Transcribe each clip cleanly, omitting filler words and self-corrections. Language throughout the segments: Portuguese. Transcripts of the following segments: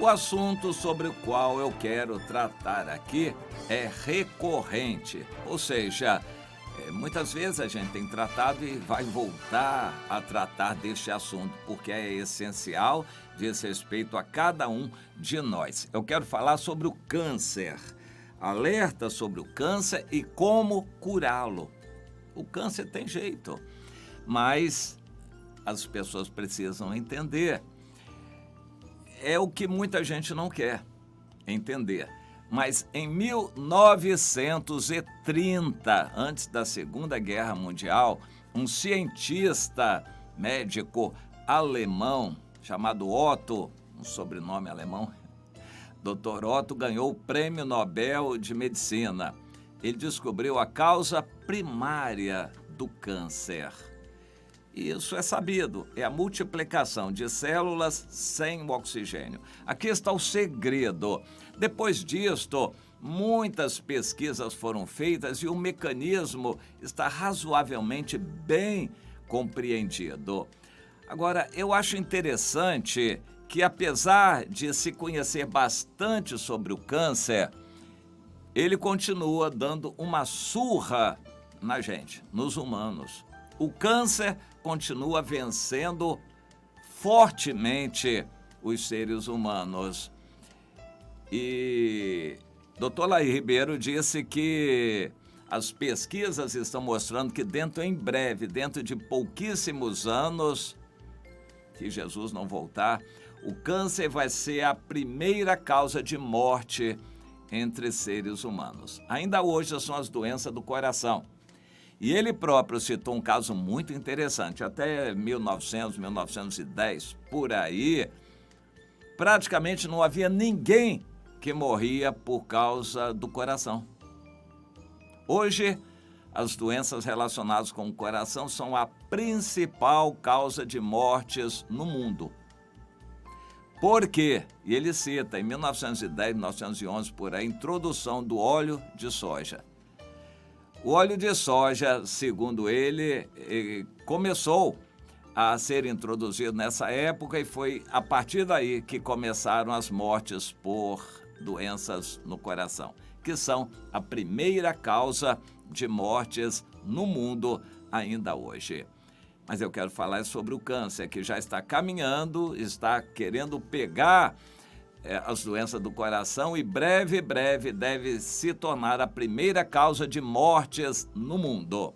O assunto sobre o qual eu quero tratar aqui é recorrente, ou seja, muitas vezes a gente tem tratado e vai voltar a tratar deste assunto, porque é essencial, diz respeito a cada um de nós. Eu quero falar sobre o câncer, alerta sobre o câncer e como curá-lo. O câncer tem jeito, mas as pessoas precisam entender. É o que muita gente não quer entender. Mas em 1930, antes da Segunda Guerra Mundial, um cientista médico alemão chamado Otto, um sobrenome alemão, Dr. Otto, ganhou o Prêmio Nobel de Medicina. Ele descobriu a causa primária do câncer. Isso é sabido, é a multiplicação de células sem o oxigênio. Aqui está o segredo. Depois disto, muitas pesquisas foram feitas e o mecanismo está razoavelmente bem compreendido. Agora, eu acho interessante que, apesar de se conhecer bastante sobre o câncer, ele continua dando uma surra na gente, nos humanos. O câncer continua vencendo fortemente os seres humanos. E Dr. Laí Ribeiro disse que as pesquisas estão mostrando que em breve, dentro de pouquíssimos anos, que Jesus não voltar, o câncer vai ser a primeira causa de morte entre seres humanos. Ainda hoje são as doenças do coração. E ele próprio citou um caso muito interessante. Até 1900, 1910, por aí, praticamente não havia ninguém que morria por causa do coração. Hoje, as doenças relacionadas com o coração são a principal causa de mortes no mundo. Por quê? E ele cita, em 1910, 1911, por aí, a introdução do óleo de soja. O óleo de soja, segundo ele, começou a ser introduzido nessa época e foi a partir daí que começaram as mortes por doenças no coração, que são a primeira causa de mortes no mundo ainda hoje. Mas eu quero falar sobre o câncer, que já está caminhando, está querendo pegar as doenças do coração e breve deve se tornar a primeira causa de mortes no mundo.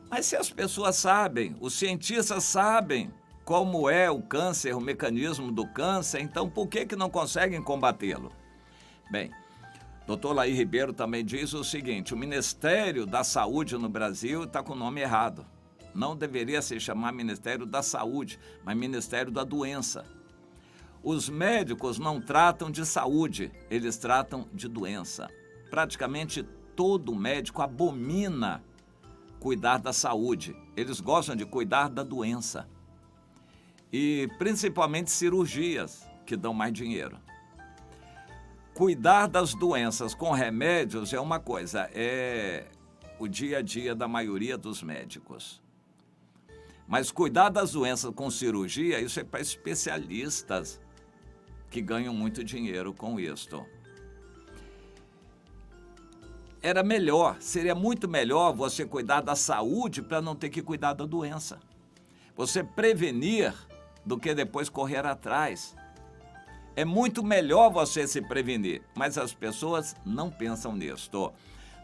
Mas se as pessoas sabem, os cientistas sabem como é o câncer, o mecanismo do câncer, então por que não conseguem combatê-lo? Bem, Dr. Laí Ribeiro também diz o seguinte: o Ministério da Saúde no Brasil está com o nome errado. Não deveria se chamar Ministério da Saúde, mas Ministério da Doença. Os médicos não tratam de saúde, eles tratam de doença. Praticamente todo médico abomina cuidar da saúde, eles gostam de cuidar da doença. E principalmente cirurgias, que dão mais dinheiro. Cuidar das doenças com remédios é uma coisa, é o dia a dia da maioria dos médicos. Mas cuidar das doenças com cirurgia, isso é para especialistas que ganham muito dinheiro com isto. Seria muito melhor você cuidar da saúde para não ter que cuidar da doença. Você prevenir do que depois correr atrás. É muito melhor você se prevenir, mas as pessoas não pensam nisto.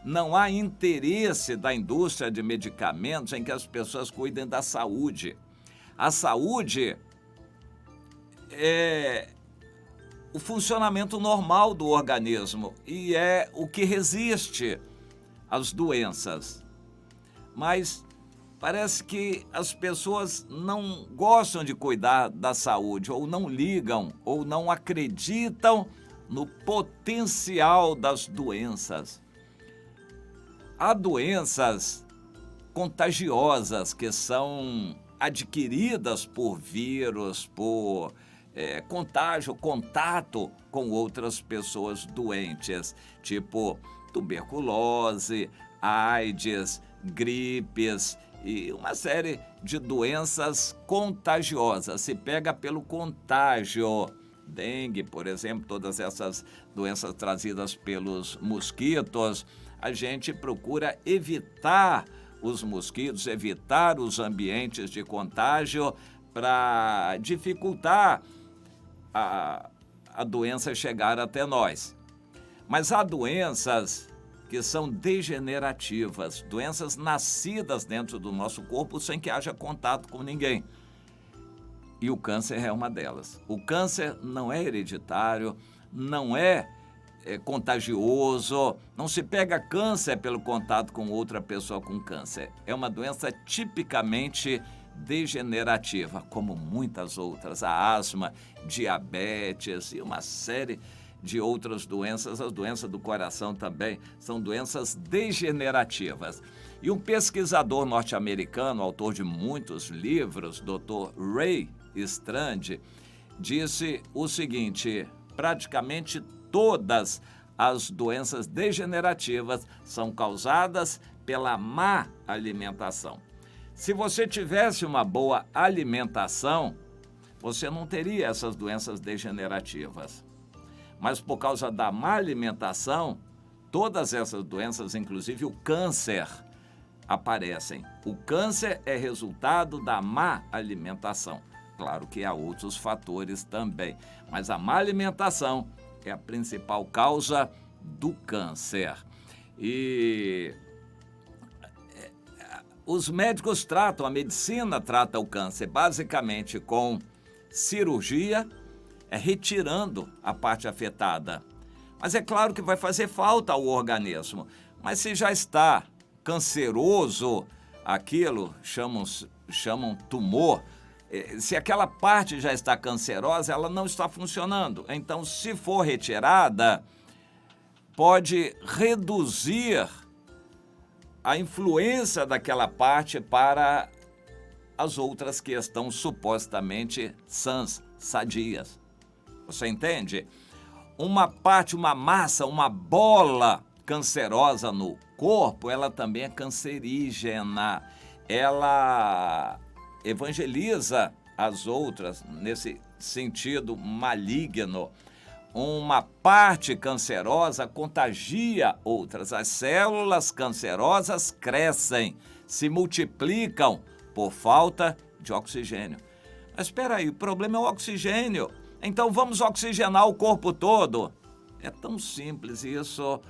Não há interesse da indústria de medicamentos em que as pessoas cuidem da saúde. A saúde é o funcionamento normal do organismo e é o que resiste às doenças. Mas parece que as pessoas não gostam de cuidar da saúde, ou não ligam, ou não acreditam no potencial das doenças. Há doenças contagiosas que são adquiridas por vírus, por contato com outras pessoas doentes, tipo tuberculose, AIDS, gripes e uma série de doenças contagiosas. Se pega pelo contágio dengue, por exemplo, todas essas doenças trazidas pelos mosquitos, a gente procura evitar os mosquitos, evitar os ambientes de contágio para dificultar a doença chegar até nós. Mas há doenças que são degenerativas, doenças nascidas dentro do nosso corpo sem que haja contato com ninguém. E o câncer é uma delas. O câncer não é hereditário, não é contagioso, não se pega câncer pelo contato com outra pessoa com câncer. É uma doença tipicamente degenerativa, como muitas outras, a asma, diabetes e uma série de outras doenças. As doenças do coração também são doenças degenerativas. E um pesquisador norte-americano, autor de muitos livros, Dr. Ray Strand, disse o seguinte: praticamente todas as doenças degenerativas são causadas pela má alimentação. Se você tivesse uma boa alimentação, você não teria essas doenças degenerativas. Mas por causa da má alimentação, todas essas doenças, inclusive o câncer, aparecem. O câncer é resultado da má alimentação. Claro que há outros fatores também, mas a má alimentação é a principal causa do câncer. E os médicos tratam, a medicina trata o câncer basicamente com cirurgia, retirando a parte afetada. Mas é claro que vai fazer falta ao organismo. Mas se já está canceroso, aquilo chamam tumor, se aquela parte já está cancerosa, ela não está funcionando. Então, se for retirada, pode reduzir a influência daquela parte para as outras que estão supostamente sãs, sadias. Você entende? Uma parte, uma massa, uma bola cancerosa no corpo, ela também é cancerígena. Ela evangeliza as outras nesse sentido maligno. Uma parte cancerosa contagia outras. As células cancerosas crescem, se multiplicam por falta de oxigênio. Mas espera aí, o problema é o oxigênio. Então vamos oxigenar o corpo todo. É tão simples isso.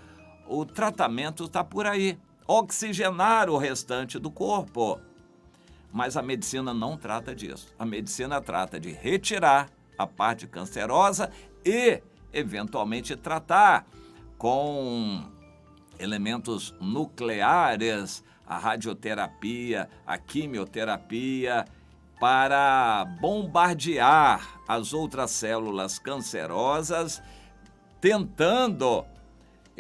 O tratamento está por aí. Oxigenar o restante do corpo. Mas a medicina não trata disso. A medicina trata de retirar a parte cancerosa e, eventualmente, tratar com elementos nucleares, a radioterapia, a quimioterapia, para bombardear as outras células cancerosas, tentando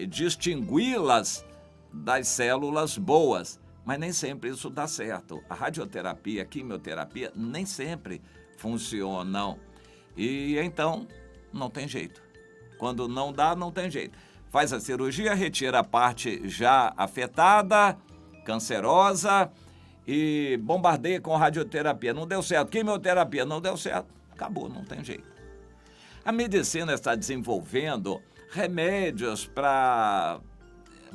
distingui-las das células boas. Mas nem sempre isso dá certo. A radioterapia, a quimioterapia, nem sempre funcionam. E então, não tem jeito. Quando não dá, não tem jeito. Faz a cirurgia, retira a parte já afetada, cancerosa, e bombardeia com radioterapia. Não deu certo. Quimioterapia não deu certo. Acabou, não tem jeito. A medicina está desenvolvendo remédios para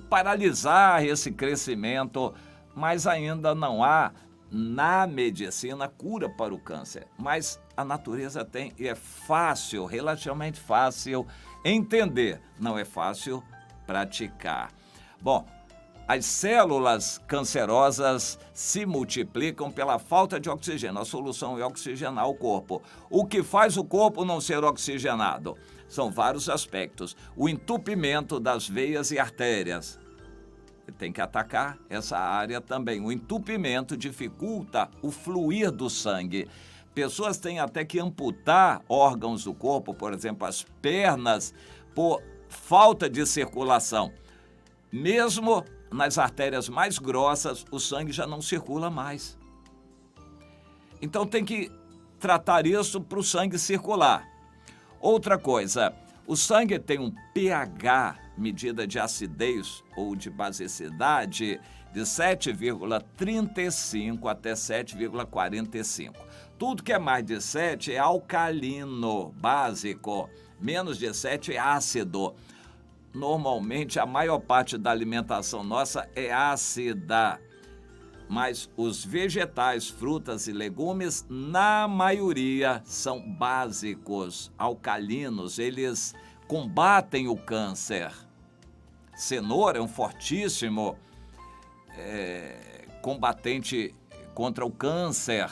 paralisar esse crescimento, mas ainda não há na medicina cura para o câncer. Mas a natureza tem, e é fácil, relativamente fácil entender. Não é fácil praticar. Bom, as células cancerosas se multiplicam pela falta de oxigênio. A solução é oxigenar o corpo. O que faz o corpo não ser oxigenado? São vários aspectos. O entupimento das veias e artérias. Tem que atacar essa área também. O entupimento dificulta o fluir do sangue. Pessoas têm até que amputar órgãos do corpo, por exemplo, as pernas, por falta de circulação. Mesmo nas artérias mais grossas, o sangue já não circula mais. Então tem que tratar isso para o sangue circular. Outra coisa, o sangue tem um pH, medida de acidez ou de basicidade, de 7,35 até 7,45. tudo que é mais de 7 é alcalino, básico. Menos de 7 é ácido. Normalmente, a maior parte da alimentação nossa é ácida. Mas os vegetais, frutas e legumes, na maioria, são básicos, alcalinos. Eles combatem o câncer. Cenoura é um fortíssimo combatente contra o câncer.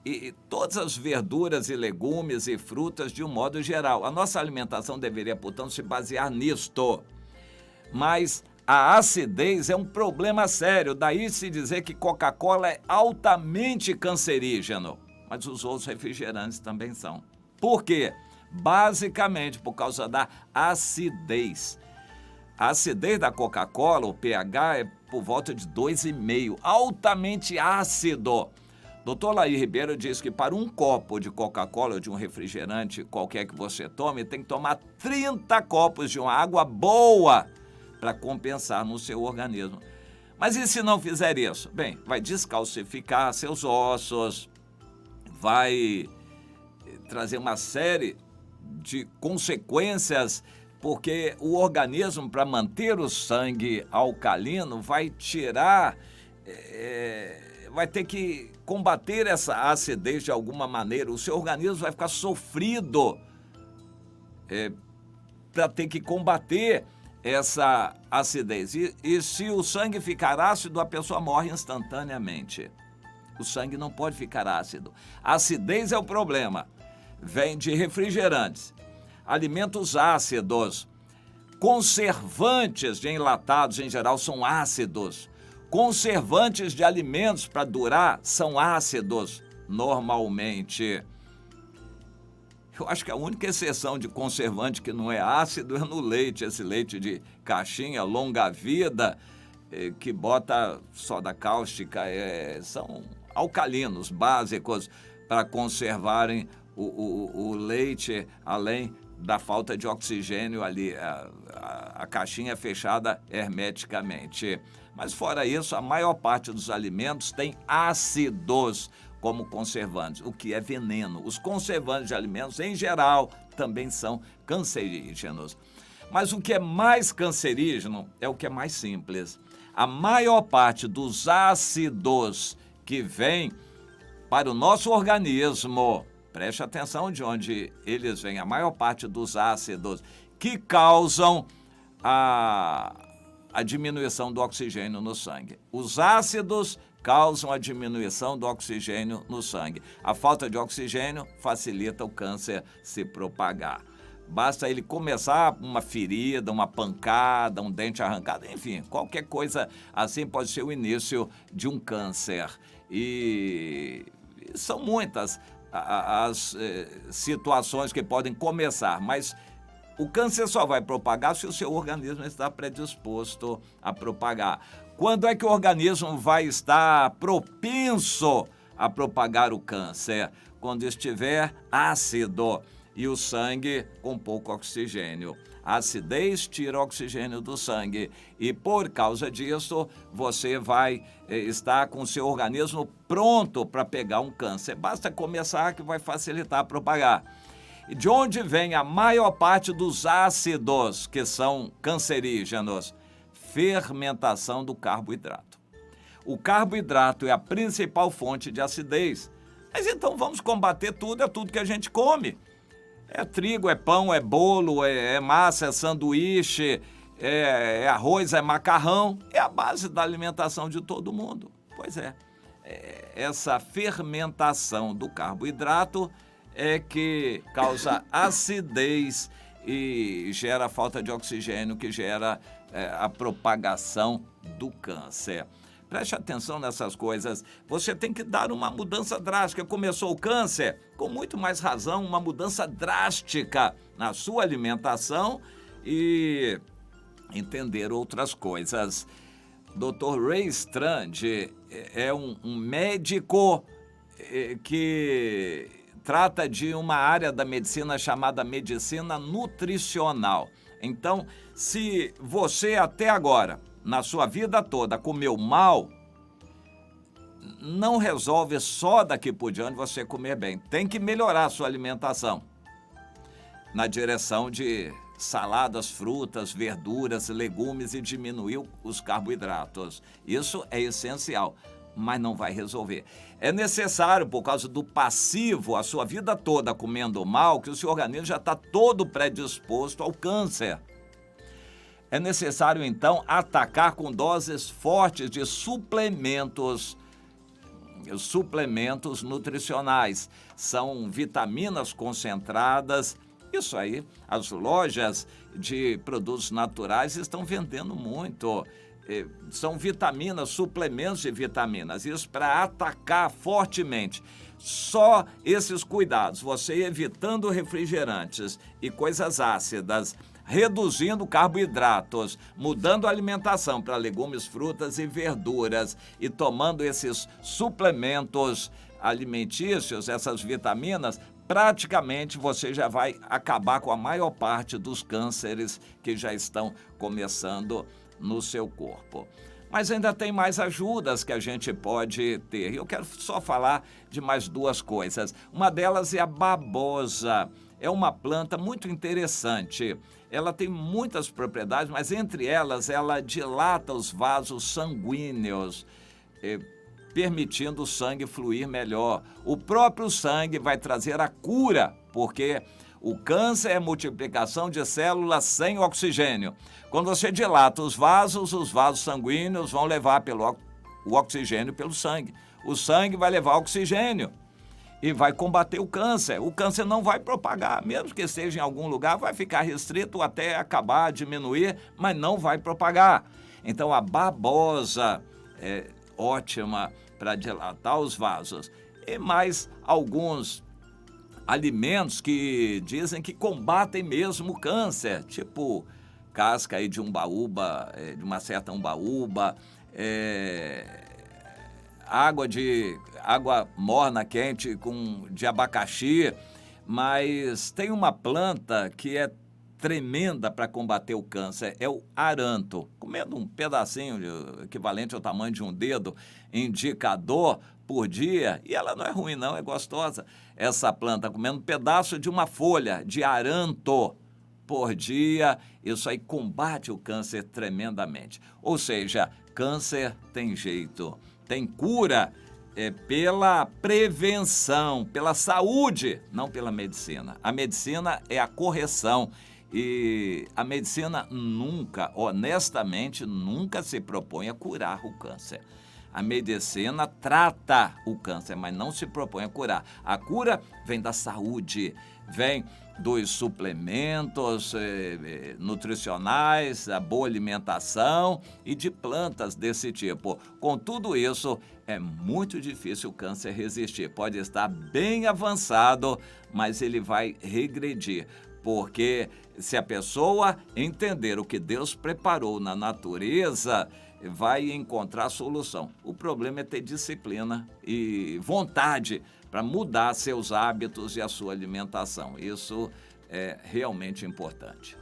E todas as verduras e legumes e frutas de um modo geral. A nossa alimentação deveria, portanto, se basear nisto. Mas a acidez é um problema sério, daí se dizer que Coca-Cola é altamente cancerígeno. Mas os outros refrigerantes também são. Por quê? Basicamente por causa da acidez. A acidez da Coca-Cola, o pH, é por volta de 2,5, altamente ácido. Dr. Laí Ribeiro diz que para um copo de Coca-Cola ou de um refrigerante qualquer que você tome, tem que tomar 30 copos de uma água boa para compensar no seu organismo. Mas e se não fizer isso? Bem, vai descalcificar seus ossos, vai trazer uma série de consequências, porque o organismo, para manter o sangue alcalino, vai tirar... vai ter que combater essa acidez de alguma maneira. O seu organismo vai ficar sofrido para ter que combater essa acidez. E se o sangue ficar ácido, a pessoa morre instantaneamente. O sangue não pode ficar ácido. A acidez é o problema. Vem de refrigerantes, alimentos ácidos, conservantes de enlatados em geral são ácidos. Conservantes de alimentos para durar são ácidos, normalmente. Eu acho que a única exceção de conservante que não é ácido é no leite, esse leite de caixinha, longa-vida, que bota soda cáustica, são alcalinos básicos para conservarem o leite, além da falta de oxigênio ali. A caixinha é fechada hermeticamente. Mas fora isso, a maior parte dos alimentos tem ácidos como conservantes, o que é veneno. Os conservantes de alimentos, em geral, também são cancerígenos. Mas o que é mais cancerígeno é o que é mais simples. A maior parte dos ácidos que vêm para o nosso organismo, preste atenção de onde eles vêm, a maior parte dos ácidos que causam a diminuição do oxigênio no sangue. Os ácidos causam a diminuição do oxigênio no sangue. A falta de oxigênio facilita o câncer se propagar. Basta ele começar uma ferida, uma pancada, um dente arrancado, enfim, qualquer coisa assim pode ser o início de um câncer. E são muitas as situações que podem começar, mas o câncer só vai propagar se o seu organismo está predisposto a propagar. Quando é que o organismo vai estar propenso a propagar o câncer? Quando estiver ácido e o sangue com pouco oxigênio. A acidez tira o oxigênio do sangue e, por causa disso, você vai estar com o seu organismo pronto para pegar um câncer. Basta começar que vai facilitar a propagar. E de onde vem a maior parte dos ácidos que são cancerígenos? Fermentação do carboidrato. O carboidrato é a principal fonte de acidez. Mas então vamos combater tudo, é tudo que a gente come. É trigo, é pão, é bolo, é massa, é sanduíche, é arroz, é macarrão. É a base da alimentação de todo mundo. Pois é. Essa fermentação do carboidrato é que causa acidez e gera falta de oxigênio, que gera a propagação do câncer. Preste atenção nessas coisas. Você tem que dar uma mudança drástica. Começou o câncer, com muito mais razão, uma mudança drástica na sua alimentação e entender outras coisas. Dr. Ray Strand é um médico que trata de uma área da medicina chamada medicina nutricional. Então, se você até agora, na sua vida toda, comeu mal, não resolve só daqui por diante você comer bem. Tem que melhorar a sua alimentação na direção de saladas, frutas, verduras, legumes e diminuir os carboidratos. Isso é essencial, mas não vai resolver. É necessário, por causa do passivo, a sua vida toda comendo mal, que o seu organismo já está todo predisposto ao câncer. É necessário, então, atacar com doses fortes de suplementos nutricionais. São vitaminas concentradas. Isso aí, as lojas de produtos naturais estão vendendo muito. São vitaminas, suplementos de vitaminas. Isso para atacar fortemente. Só esses cuidados, você evitando refrigerantes e coisas ácidas, reduzindo carboidratos, mudando a alimentação para legumes, frutas e verduras e tomando esses suplementos alimentícios, essas vitaminas, praticamente você já vai acabar com a maior parte dos cânceres que já estão começando no seu corpo. Mas ainda tem mais ajudas que a gente pode ter. Eu quero só falar de mais duas coisas. Uma delas é a babosa. É uma planta muito interessante. Ela tem muitas propriedades, mas entre elas, ela dilata os vasos sanguíneos, permitindo o sangue fluir melhor. O próprio sangue vai trazer a cura, porque o câncer é multiplicação de células sem oxigênio. Quando você dilata os vasos sanguíneos vão levar o oxigênio pelo sangue. O sangue vai levar oxigênio e vai combater o câncer. O câncer não vai propagar, mesmo que esteja em algum lugar, vai ficar restrito até acabar, diminuir, mas não vai propagar. Então a babosa é ótima para dilatar os vasos. E mais alguns alimentos que dizem que combatem mesmo o câncer, tipo casca aí de umbaúba, de uma certa umbaúba, água morna quente de abacaxi, mas tem uma planta que é tremenda para combater o câncer, é o aranto. Comendo um pedacinho equivalente ao tamanho de um dedo indicador por dia, e ela não é ruim não, é gostosa. Essa planta, comendo um pedaço de uma folha de aranto por dia, isso aí combate o câncer tremendamente. Ou seja, câncer tem jeito, tem cura pela prevenção, pela saúde, não pela medicina. A medicina é a correção e a medicina nunca, honestamente, nunca se propõe a curar o câncer. A medicina trata o câncer, mas não se propõe a curar. A cura vem da saúde, vem dos suplementos nutricionais, a boa alimentação e de plantas desse tipo. Com tudo isso, é muito difícil o câncer resistir. Pode estar bem avançado, mas ele vai regredir. Porque se a pessoa entender o que Deus preparou na natureza, vai encontrar solução. O problema é ter disciplina e vontade para mudar seus hábitos e a sua alimentação. Isso é realmente importante.